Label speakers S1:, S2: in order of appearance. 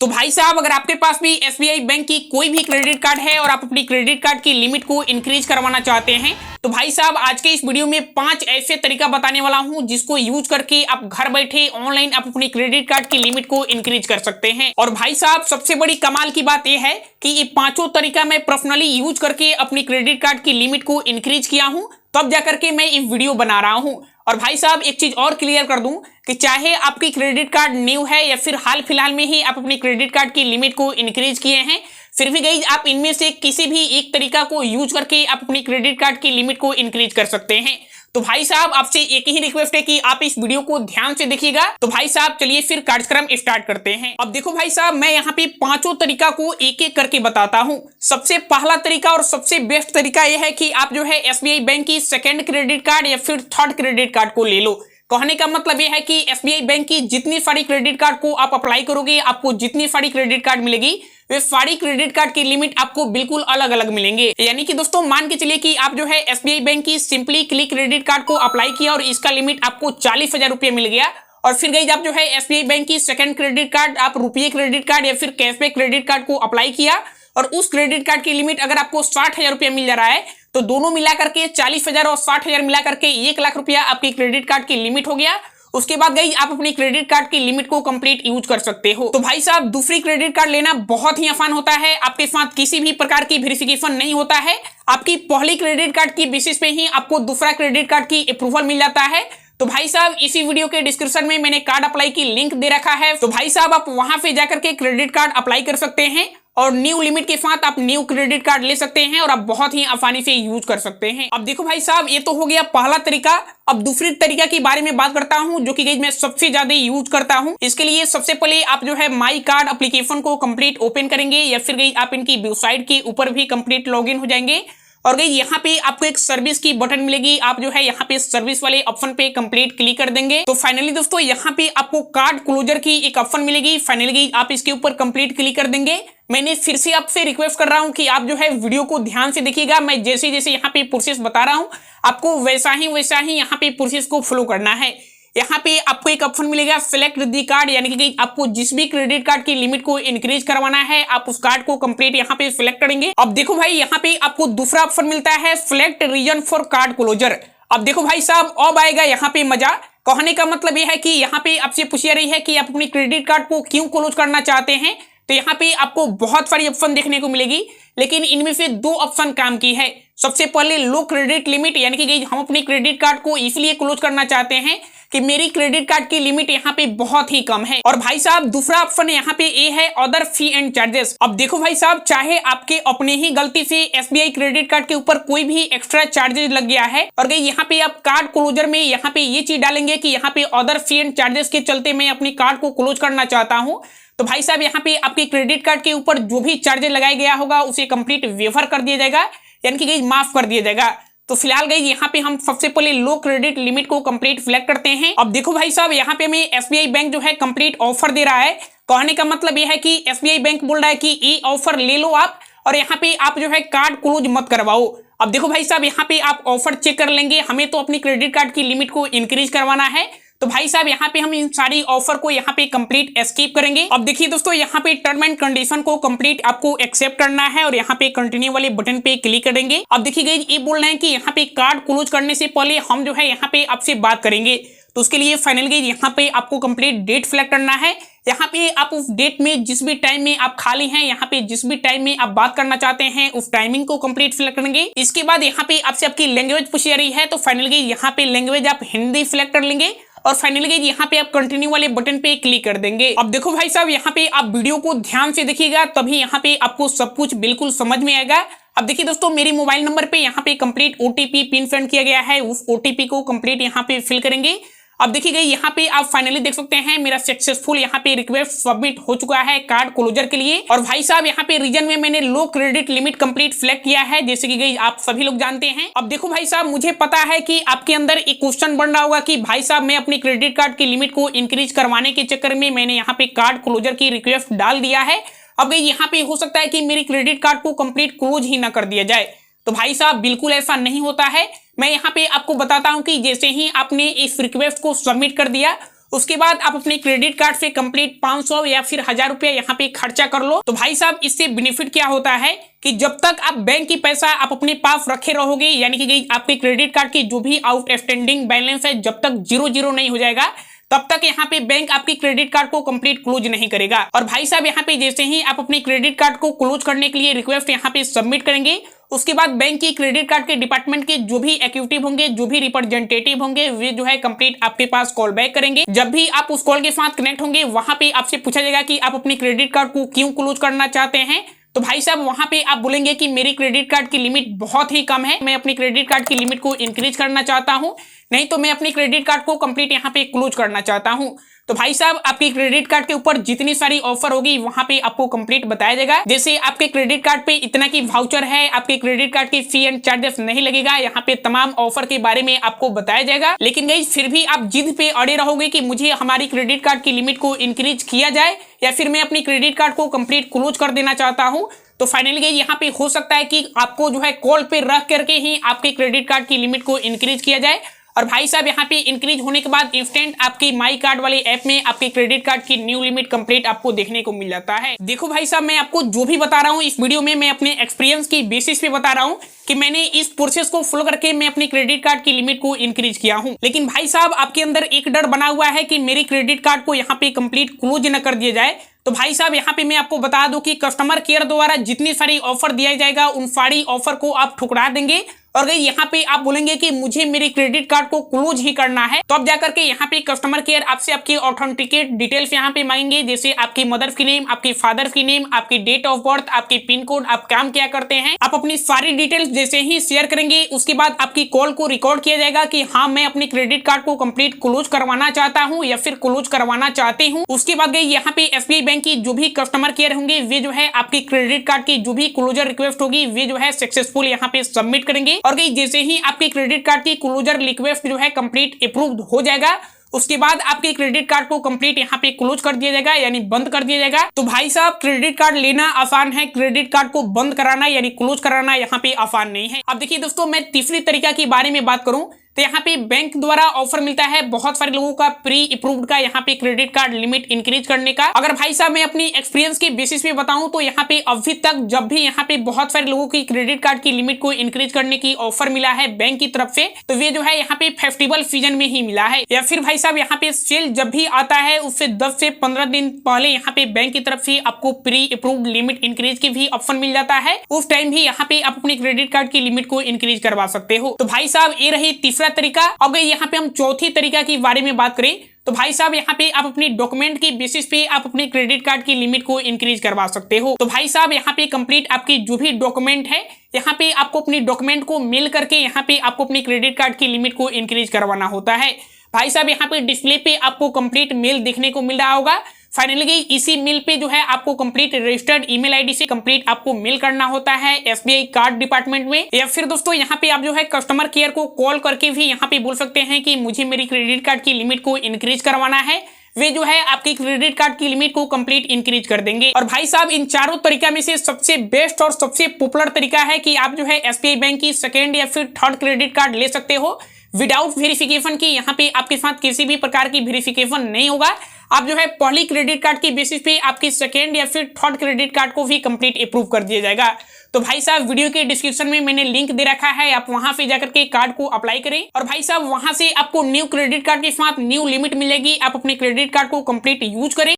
S1: तो भाई साहब, अगर आपके पास भी एसबीआई बैंक की कोई भी क्रेडिट कार्ड है और आप अपनी क्रेडिट कार्ड की लिमिट को इंक्रीज करवाना चाहते हैं, तो भाई साहब आज के इस वीडियो में 5 ऐसे तरीका बताने वाला हूं जिसको यूज करके आप घर बैठे ऑनलाइन आप अपनी क्रेडिट कार्ड की लिमिट को इंक्रीज कर सकते हैं। और भाई साहब सबसे बड़ी कमाल की बात यह है कि ये पांचों तरीका मैं पर्सनली यूज करके अपनी क्रेडिट कार्ड की लिमिट को इंक्रीज किया हूं, तब जाकर के मैं ये वीडियो बना रहा हूं। और भाई साहब एक चीज और क्लियर कर दूं कि चाहे आपकी क्रेडिट कार्ड न्यू है या फिर हाल फिलहाल में ही आप अपनी क्रेडिट कार्ड की लिमिट को इंक्रीज किए हैं, फिर भी गाइस आप इनमें से किसी भी एक तरीका को यूज करके आप अपनी क्रेडिट कार्ड की लिमिट को इंक्रीज कर सकते हैं। तो भाई साहब आपसे एक ही रिक्वेस्ट है कि आप इस वीडियो को ध्यान से देखिएगा। तो भाई साहब चलिए फिर कार्यक्रम स्टार्ट करते हैं। अब देखो भाई साहब, मैं यहाँ पे पांचों तरीका को एक एक करके बताता हूँ। सबसे पहला तरीका और सबसे बेस्ट तरीका यह है कि आप जो है एसबीआई बैंक की सेकेंड क्रेडिट कार्ड या फिर थर्ड क्रेडिट कार्ड को ले लो। कहने का मतलब यह है कि एसबीआई बैंक की जितनी सारी क्रेडिट कार्ड को आप अप्लाई करोगे, आपको जितनी सारी क्रेडिट कार्ड मिलेगी, वे सारी क्रेडिट कार्ड की लिमिट आपको बिल्कुल अलग अलग मिलेंगे। यानी कि दोस्तों मान के चलिए कि आप जो है एसबीआई बैंक की सिंपली क्लिक क्रेडिट कार्ड को अप्लाई किया और इसका लिमिट आपको 40,000 रुपये मिल गया। और फिर गाइस आप जो है एसबीआई बैंक की सेकंड क्रेडिट कार्ड, आप रुपये क्रेडिट कार्ड या फिर कैशबैक क्रेडिट कार्ड को अप्लाई किया और उस क्रेडिट कार्ड की लिमिट अगर आपको 60,000 रुपया मिल जा रहा है, तो दोनों मिला करके 40,000 और 60,000 मिला करके 1 लाख रुपया आपकी क्रेडिट कार्ड की लिमिट हो गया। उसके बाद गाइस आप अपनी क्रेडिट कार्ड की लिमिट को कंप्लीट यूज कर सकते हो। तो भाई साहब दूसरी क्रेडिट कार्ड लेना बहुत ही आसान होता है। आपके साथ किसी भी प्रकार की वेरिफिकेशन नहीं होता है। आपकी पहली क्रेडिट कार्ड की बेसिस पे ही आपको दूसरा क्रेडिट कार्ड की अप्रूवल मिल जाता है। तो भाई साहब इसी वीडियो के डिस्क्रिप्शन में मैंने कार्ड अप्लाई की लिंक दे रखा है। तो भाई साहब आप वहां पे जाकर के क्रेडिट कार्ड अप्लाई कर सकते हैं और न्यू लिमिट के साथ आप न्यू क्रेडिट कार्ड ले सकते हैं और आप बहुत ही आसानी से यूज कर सकते हैं। अब देखो भाई साहब ये तो हो गया पहला तरीका। अब दूसरी तरीका के बारे में बात करता हूं जो कि गाइस मैं सबसे ज्यादा यूज करता हूं। इसके लिए सबसे पहले आप जो है माई कार्ड एप्लीकेशन को कंप्लीट ओपन करेंगे या फिर गाइस आप इनकी वेबसाइट के ऊपर भी कंप्लीट लॉगिन हो जाएंगे और गाइस यहाँ पे आपको एक सर्विस की बटन मिलेगी। आप जो है यहाँ पे सर्विस वाले ऑप्शन पे कंप्लीट क्लिक कर देंगे। तो फाइनली दोस्तों यहाँ पे आपको कार्ड क्लोजर की एक ऑप्शन मिलेगी। फाइनली आप इसके ऊपर कंप्लीट क्लिक कर देंगे। मैंने फिर से आपसे रिक्वेस्ट कर रहा हूं कि आप जो है वीडियो को ध्यान से देखिएगा। मैं जैसे जैसे यहाँ पे प्रोसेस बता रहा हूं आपको वैसा ही यहाँ पे प्रोसेस को फॉलो करना है। यहाँ पे आपको एक ऑप्शन मिलेगा सिलेक्ट दी कार्ड, यानी कि आपको जिस भी क्रेडिट कार्ड की लिमिट को इंक्रीज करवाना है आप उस कार्ड को कंप्लीट यहाँ पे सिलेक्ट करेंगे। अब देखो भाई यहाँ पे आपको दूसरा ऑप्शन मिलता है select reason for card closure. अब देखो भाई साहब अब आएगा यहाँ पे मजा। कहने का मतलब यह है कि यहाँ पे आपसे पूछ रही है कि आप अपनी क्रेडिट कार्ड को क्यों क्लोज करना चाहते हैं। तो यहाँ पे आपको बहुत सारी ऑप्शन देखने को मिलेगी, लेकिन इनमें से 2 ऑप्शन काम की है। सबसे पहले लो क्रेडिट लिमिट, यानी कि हम अपनी क्रेडिट कार्ड को इसलिए क्लोज करना चाहते हैं कि मेरी क्रेडिट कार्ड की लिमिट यहाँ पे बहुत ही कम है। और भाई साहब दूसरा ऑप्शन यहाँ पे ये है अदर फी एंड चार्जेस। अब देखो भाई साहब चाहे आपके अपने ही गलती से एसबीआई क्रेडिट कार्ड के ऊपर कोई भी एक्स्ट्रा चार्जेस लग गया है और गई यहाँ पे आप कार्ड क्लोजर में यहाँ पे ये चीज डालेंगे कि यहाँ पे अदर फी एंड चार्जेस के चलते मैं अपनी कार्ड को क्लोज करना चाहता हूँ, तो भाई साहब यहाँ पे आपके क्रेडिट कार्ड के ऊपर जो भी चार्जेस लगाया गया होगा उसे कंप्लीट वेवर कर दिया जाएगा, यानी कि माफ कर दिया जाएगा। तो फिलहाल गाइस यहाँ पे हम सबसे पहले लो क्रेडिट लिमिट को कंप्लीट सिलेक्ट करते हैं। अब देखो भाई साहब यहाँ पे मैं एसबीआई बैंक जो है कंप्लीट ऑफर दे रहा है। कहने का मतलब यह है कि एसबीआई बैंक बोल रहा है कि ये ऑफर ले लो आप और यहाँ पे आप जो है कार्ड क्लोज मत करवाओ। अब देखो भाई साहब यहाँ पे आप ऑफर चेक कर लेंगे, हमें तो अपनी क्रेडिट कार्ड की लिमिट को इंक्रीज करवाना है। तो भाई साहब यहाँ पे हम इन सारी ऑफर को यहाँ पे कंप्लीट एस्केप करेंगे। अब देखिए दोस्तों यहाँ पे टर्म एंड कंडीशन को कंप्लीट आपको एक्सेप्ट करना है और यहाँ पे कंटिन्यू वाले बटन पे क्लिक करेंगे। अब देखिए गाइस ये बोल रहे हैं कि यहाँ पे कार्ड क्लोज करने से पहले हम जो है यहाँ पे आपसे बात करेंगे। तो उसके लिए फाइनल गाइस यहाँ पे आपको कंप्लीट डेट सिलेक्ट करना है। यहाँ पे आप उस डेट में जिस भी टाइम में आप खाली हैं, यहाँ पे जिस भी टाइम में आप बात करना चाहते हैं उस टाइमिंग को कंप्लीट सिलेक्ट करेंगे। इसके बाद यहाँ पे आपसे आपकी लैंग्वेज पूछ रही है, तो फाइनल गाइस यहाँ पे लैंग्वेज आप हिंदी सिलेक्ट कर लेंगे और फाइनली गाइस यहाँ पे आप कंटिन्यू वाले बटन पे क्लिक कर देंगे। अब देखो भाई साहब यहाँ पे आप वीडियो को ध्यान से देखिएगा, तभी यहाँ पे आपको सब कुछ बिल्कुल समझ में आएगा। अब देखिए दोस्तों मेरे मोबाइल नंबर पे यहाँ पे कंप्लीट ओटीपी पिन सेंड किया गया है, उस ओटीपी को कंप्लीट यहाँ पे फिल करेंगे। अब देखिए यहाँ पे आप फाइनली देख सकते हैं मेरा सक्सेसफुल यहाँ पे रिक्वेस्ट सबमिट हो चुका है कार्ड क्लोजर के लिए। और भाई साहब यहाँ पे रीजन में मैंने लो क्रेडिट लिमिट कंप्लीट सिलेक्ट किया है, जैसे कि गाइस आप सभी लोग जानते हैं। अब देखो भाई साहब मुझे पता है कि आपके अंदर एक क्वेश्चन बन रहा होगा कि भाई साहब मैं अपनी क्रेडिट कार्ड की लिमिट को इंक्रीज करवाने के चक्कर में मैंने यहाँ पे कार्ड क्लोजर की रिक्वेस्ट डाल दिया है। अब यहाँ पे हो सकता है कि मेरी क्रेडिट कार्ड को कंप्लीट क्लोज ही ना कर दिया जाए। तो भाई साहब बिल्कुल ऐसा नहीं होता है। मैं यहाँ पे आपको बताता हूँ कि जैसे ही आपने इस रिक्वेस्ट को सबमिट कर दिया उसके बाद आप अपने क्रेडिट कार्ड से कंप्लीट 500 या फिर 1000 रुपया यहाँ पे खर्चा कर लो। तो भाई साहब इससे बेनिफिट क्या होता है कि जब तक आप बैंक की पैसा आप अपने पास रखे रहोगे, यानी कि आपके क्रेडिट कार्ड की जो भी आउटस्टैंडिंग बैलेंस है जब तक 0 नहीं हो जाएगा तब तक यहाँ पे बैंक आपकी क्रेडिट कार्ड को कंप्लीट क्लोज नहीं करेगा। और भाई साहब यहाँ पे जैसे ही आप अपने क्रेडिट कार्ड को क्लोज करने के लिए रिक्वेस्ट यहाँ पे सबमिट करेंगे, उसके बाद बैंक की क्रेडिट कार्ड के डिपार्टमेंट के जो भी एक्टिव होंगे, जो भी रिप्रेजेंटेटिव होंगे, वे जो है कंप्लीट आपके पास कॉल बैक करेंगे। जब भी आप उस कॉल के साथ कनेक्ट होंगे वहां पे आपसे पूछा जाएगा कि आप अपने क्रेडिट कार्ड को क्यों क्लोज करना चाहते हैं। तो भाई साहब वहां पे आप बोलेंगे कि मेरी क्रेडिट कार्ड की लिमिट बहुत ही कम है, मैं अपनी क्रेडिट कार्ड की लिमिट को इंक्रीज करना चाहता हूं, नहीं तो मैं अपनी क्रेडिट कार्ड को कंप्लीट यहाँ पे क्लोज करना चाहता हूं। तो भाई साहब आपकी क्रेडिट कार्ड के ऊपर जितनी सारी ऑफर होगी वहां पे आपको कंप्लीट बताया जाएगा। जैसे आपके क्रेडिट कार्ड पे इतना की वाउचर है, आपके क्रेडिट कार्ड की फी एंड चार्जेस नहीं लगेगा, यहाँ पे तमाम ऑफर के बारे में आपको बताया जाएगा। लेकिन गाइस फिर भी आप जिद पे अड़े रहोगे कि मुझे हमारी क्रेडिट कार्ड की लिमिट को इंक्रीज किया जाए या फिर मैं अपनी क्रेडिट कार्ड को कंप्लीट क्लोज कर देना चाहता हूँ। तो फाइनली यहाँ पे हो सकता है कि आपको जो है कॉल पे रख करके ही आपके क्रेडिट कार्ड की लिमिट को इंक्रीज किया जाए। और भाई साहब यहाँ पे इंक्रीज होने के बाद इंस्टेंट आपकी माई कार्ड वाले ऐप में आपके क्रेडिट कार्ड की न्यू लिमिट कंप्लीट आपको देखने को मिल जाता है। देखो भाई साहब मैं आपको जो भी बता रहा हूँ इस वीडियो में मैं अपने एक्सपीरियंस की बेसिस पे बता रहा हूँ कि मैंने इस प्रोसेस को फॉलो करके मैं अपनी क्रेडिट कार्ड की लिमिट को इंक्रीज किया हूँ। लेकिन भाई साहब आपके अंदर एक डर बना हुआ है कि मेरी क्रेडिट कार्ड को यहाँ पे कंप्लीट क्लोज न कर दिया जाए। तो भाई साहब यहाँ पे मैं आपको बता दूं कि कस्टमर केयर द्वारा जितनी सारी ऑफर दिया जाएगा उन सारी ऑफर को आप ठुकरा देंगे और यहाँ पे आप बोलेंगे कि मुझे मेरे क्रेडिट कार्ड को क्लोज ही करना है। तो अब जाकर के यहाँ पे कस्टमर केयर आपसे आपकी ऑथेंटिकेट डिटेल्स यहाँ पे मांगेंगे, जैसे आपकी मदर की नेम, आपकी फादर की नेम, आपकी डेट ऑफ बर्थ, आपकी पिन कोड, आप काम क्या करते हैं। आप अपनी सारी डिटेल्स जैसे ही शेयर करेंगे उसके बाद आपकी कॉल को रिकॉर्ड किया जाएगा कि हाँ मैं अपनी क्रेडिट कार्ड को कंप्लीट क्लोज करवाना चाहता हूँ या फिर क्लोज करवाना चाहती हूँ। उसके बाद यहाँ पे एसबीआई बैंक की जो भी कस्टमर केयर होंगे वे जो है आपकी क्रेडिट कार्ड की जो भी क्लोजर रिक्वेस्ट होगी वे जो है सक्सेसफुल यहाँ पे सबमिट करेंगे। और जैसे ही आपके क्रेडिट कार्ड की क्लोजर रिक्वेस्ट जो है कंप्लीट अप्रूव्ड हो जाएगा उसके बाद आपके क्रेडिट कार्ड को कंप्लीट यहाँ पे क्लोज कर दिया जाएगा, यानी बंद कर दिया जाएगा। तो भाई साहब क्रेडिट कार्ड लेना आसान है, क्रेडिट कार्ड को बंद कराना यानी क्लोज कराना यहाँ पे आसान नहीं है। अब देखिए दोस्तों मैं तीसरी तरीका के बारे में बात करूं तो यहाँ पे बैंक द्वारा ऑफर मिलता है बहुत सारे लोगों का प्री अप्रूव्ड का यहाँ पे क्रेडिट कार्ड लिमिट इंक्रीज करने का। अगर भाई साहब मैं अपनी एक्सपीरियंस के बेसिस पे बताऊं तो यहाँ पे अभी तक जब भी यहाँ पे बहुत सारे लोगों की क्रेडिट कार्ड की लिमिट को इंक्रीज करने की ऑफर मिला है बैंक की तरफ से तो वे जो है यहाँ पे फेस्टिवल सीजन में ही मिला है, या फिर भाई साहब यहाँ पे सेल जब भी आता है उससे 10 से 15 दिन पहले यहाँ पे बैंक की तरफ से आपको प्री अप्रूव्ड लिमिट इंक्रीज की भी ऑप्शन मिल जाता है। उस टाइम भी यहाँ पे आप अपनी क्रेडिट कार्ड की लिमिट को इंक्रीज करवा सकते हो। तो भाई साहब ये रही तीसरा तरीका। अब यहाँ पे हम चौथी तरीका के बारे में बात करें तो भाई साहब यहाँ पे आप अपनी डॉक्यूमेंट की बेसिस पे आप अपने क्रेडिट कार्ड की लिमिट को इंक्रीज करवा सकते हो। तो भाई साहब यहाँ पे कंप्लीट आपकी जो भी डॉक्यूमेंट है यहाँ पे आपको अपनी डॉक्यूमेंट को मेल करके यहाँ पे आपको अपनी क्रेडिट कार्ड की लिमिट को इंक्रीज करवाना होता है। भाई साहब यहाँ पे डिस्प्ले पे आपको कंप्लीट मेल देखने को मिल रहा होगा। फाइनली इसी मेल पे जो है आपको कंप्लीट रजिस्टर्ड ईमेल आईडी से कंप्लीट आपको मेल करना होता है एसबीआई कार्ड डिपार्टमेंट में, या फिर दोस्तों यहाँ पे आप जो है कस्टमर केयर को कॉल करके भी यहाँ पे बोल सकते हैं कि मुझे मेरी क्रेडिट कार्ड की लिमिट को इंक्रीज करवाना है। वे जो है आपकी क्रेडिट कार्ड की लिमिट को कंप्लीट इंक्रीज कर देंगे। और भाई साहब इन चारों तरीका में से सबसे बेस्ट और सबसे पॉपुलर तरीका है कि आप जो है एसबीआई बैंक की सेकेंड या फिर थर्ड क्रेडिट कार्ड ले सकते हो विदाउट वेरिफिकेशन की। यहाँ पे आपके साथ किसी भी प्रकार की वेरिफिकेशन नहीं होगा। आप जो है पहली क्रेडिट कार्ड की बेसिस पे आपकी सेकेंड या फिर थर्ड क्रेडिट कार्ड को भी कंप्लीट अप्रूव कर दिया जाएगा। तो भाई साहब वीडियो के डिस्क्रिप्शन में मैंने लिंक दे रखा है, आप वहां पे जाकर के कार्ड को अप्लाई करें और भाई साहब वहां से आपको न्यू क्रेडिट कार्ड के साथ न्यू लिमिट मिलेगी। आप अपने क्रेडिट कार्ड को कंप्लीट यूज करें।